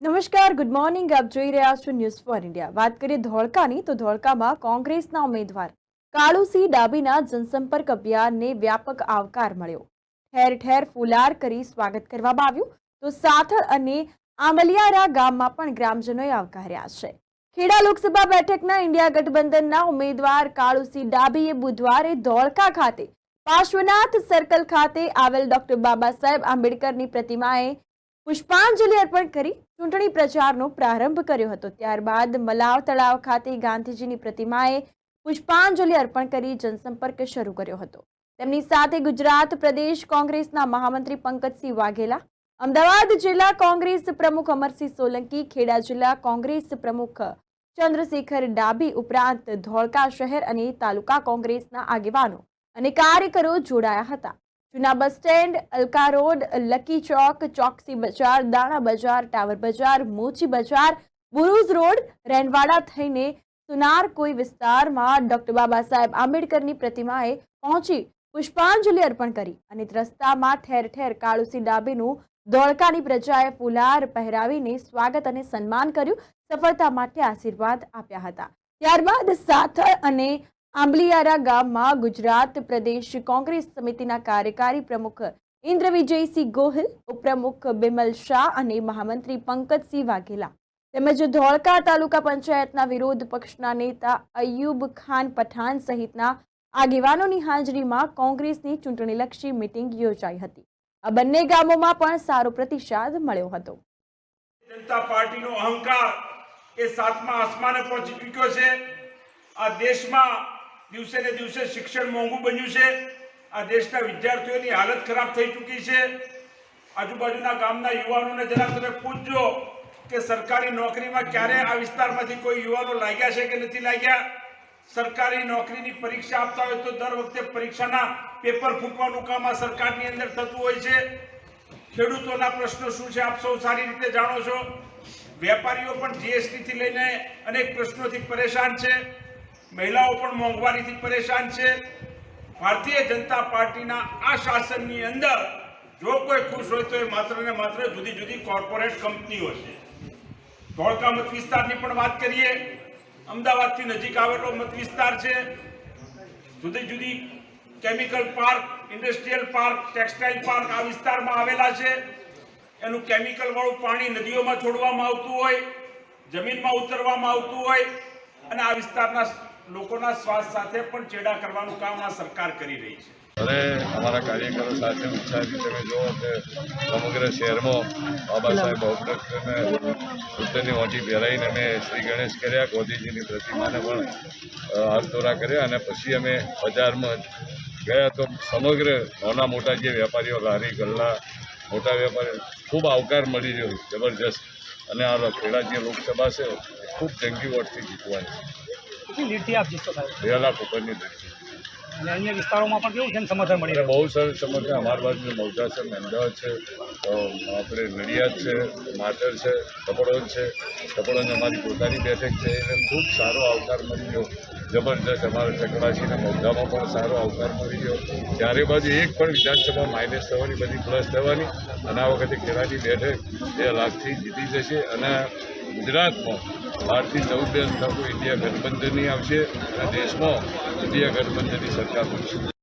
નમસ્કાર, good morning. આપ જોઈ રહ્યા છો ન્યૂઝ ફોર ઇન્ડિયા. વાત કરીએ ધોળકાની તો ધોળકામાં કોંગ્રેસના ઉમેદવાર કાળુસિંહ ડાભીના જનસંપર્ક અભિયાનને વ્યાપક આવકાર મળ્યો. ઠેર ઠેર ફુલાર કરી સ્વાગત કરવામાં આવ્યું તો સાથળ અને આમલિયારા ગામમાં પણ ગ્રામજનોએ આવકાર્યા છે. ખેડા લોકસભા બેઠકના ઇન્ડિયા ગઠબંધનના ઉમેદવાર કાળુસિંહ ડાભીએ બુધવારે ધોળકા ખાતે પાર્શ્વનાથ સર્કલ ખાતે આવેલ ડોક્ટર બાબા સાહેબ આંબેડકરની પ્રતિમાએ પુષ્પાંજલિ અર્પણ કરી ચૂંટણી પ્રચારનો પ્રારંભ કર્યો હતો. ત્યારબાદ મલાવ તળાવ ખાતે ગાંધીજીની પ્રતિમાએ પુષ્પાંજલિ અર્પણ કરી જનસંપર્ક શરૂ કર્યો હતો. તેમની સાથે ગુજરાત પ્રદેશ કોંગ્રેસના મહામંત્રી પંકજસિંહ વાઘેલા, અમદાવાદ જિલ્લા કોંગ્રેસ પ્રમુખ અમરસિંહ સોલંકી, ખેડા જિલ્લા કોંગ્રેસ પ્રમુખ ચંદ્રશેખર ડાભી ઉપરાંત ધોળકા શહેર અને તાલુકા કોંગ્રેસના આગેવાનો અને કાર્યકરો જોડાયા હતા. જૂના bus stand, Alka road, lucky Chowk, Choksi Bazaar, Dana બજાર, ટાવર બજાર, મોચી બજાર, બુરુજ રોડ, રેનવાડા થઈને સુનારકોઈ વિસ્તારમાં ડોક્ટર બાબા સાહેબ આંબેડકરની પ્રતિમાએ પહોંચી પુષ્પાંજલિ અર્પણ કરી અને રસ્તામાં ઠેર ઠેર કાળુસિંહ ડાભીનું ધોળકાની પ્રજાએ ફુલાર પહેરાવીને સ્વાગત અને સન્માન કર્યું. સફળતા માટે આશીર્વાદ આપ્યા હતા. ત્યારબાદ સાથળ અને આંબલિયારા ગામમાં ગુજરાત પ્રદેશ કોંગ્રેસ સમિતિના કાર્યકારી પ્રમુખ ઇન્દ્ર વિજયસિંહ ગોહિલ, ઉપપ્રમુખ બિમલ શાહ અને મહામંત્રી પંકજસિંહ વાઘેલા તેમજ ધોળકા તાલુકા પંચાયતના વિરોધ પક્ષના નેતા અયુબ ખાન પઠાણ સહિતના આગેવાનોની હાજરીમાં કોંગ્રેસની ચૂંટણીલક્ષી મીટિંગ યોજાઈ હતી. આ બંને ગામોમાં પણ સારો પ્રતિસાદ મળ્યો હતો. જનતા પાર્ટીનો અહંકાર એ સાતમા આસમાને પહોંચી ચૂક્યો છે. આ દેશમાં દિવસે ને દિવસે શિક્ષણ મોંઘું બન્યું છે. આ દેશના વિદ્યાર્થીઓની હાલત ખરાબ થઈ ચૂકી છે. આજુબાજુના ગામના યુવાનોને જરા તમે પૂછજો કે સરકારી નોકરીમાં ક્યારે આ વિસ્તારમાંથી કોઈ યુવાનો લાગ્યા છે કે નથી લાગ્યા. સરકારી નોકરીની પરીક્ષા આપતા હોય તો દર વખતે પરીક્ષાના પેપર ફૂટવાનું કામ આ સરકારની અંદર થતું હોય છે. ખેડૂતોના પ્રશ્નો શું છે આપ સૌ સારી રીતે જાણો છો. વેપારીઓ પણ જીએસટી થી લઈને અનેક પ્રશ્નોથી પરેશાન છે. મહિલાઓ પણ મોંઘવારીથી પરેશાન છે. ભારતીય જનતા પાર્ટીના આ શાસનની અંદર જો કોઈ ખુશ હોય તો એ માત્ર ને માત્ર જુદી જુદી કોર્પોરેટ કંપનીઓ છે. ધોળકા મત વિસ્તારની પણ વાત કરીએ, અમદાવાદથી નજીક આવેલો મત વિસ્તાર છે. જુદી જુદી chemical park, industrial park, textile park આ વિસ્તારમાં આવેલા છે. એનું કેમિકલ વાળું પાણી નદીઓમાં છોડવામાં આવતું હોય, જમીનમાં ઉતરવામાં આવતું હોય અને આ વિસ્તારના લોકોના સ્વાસ્થ્ય સાથે પણ ચેડા કરવાનું કામ આ સરકાર કરી રહી છે. અને અમારા કાર્યકરો સાથે ઉત્સાહથી તમે જુઓ કે સમગ્ર શહેરમાં બાબા સાહેબ આંબેડકરને બુદ્ધની ઓંટી પહેરાવીને અમે શ્રી ગણેશ કર્યા, ગાંધીજીની પ્રતિમાને પણ હાથ દોરા કર્યા અને પછી અમે બજારમાં ગયા તો સમગ્ર નાના મોટા જે વેપારીઓ, લારી ગલ્લા, મોટા વેપારીઓ ખૂબ આવકાર મળી રહ્યો, જબરજસ્ત. અને આ ખેડા જે લોકસભા છે ખૂબ જંગી વોટથી જીતવાની છે. 2 લાખ ઉપરની લીડ. અને અન્ય વિસ્તારોમાં પણ કેવું છે સમર્થન મળી રહ્યું? બહુ સરસ સમર્થન. અમારા બાજુ મૌજા છે, અમદાવાદ છે, આપણે નડિયાદ છે, માતર છે, કપડોદ છે. કપડોદ અમારી પોતાની બેઠક છે એટલે ખૂબ સારો આવકાર મળી ગયો, જબરજસ્ત. અમારા ચકડાસીના મૌજામાં પણ સારો આવકાર મળી ગયો. ચારે બાજુ એક પણ વિધાનસભા માઇનસ થવાની, બધી પ્લસ થવાની. અને આ વખતે ખેડાની બેઠક 2 લાખથી જીતી જશે. અને ગુજરાતમાં 12 થી 14 બેઠકો ઇન્ડિયા ગઠબંધનની આવશે અને દેશમાં ઇન્ડિયા ગઠબંધનની સરકાર બનશે.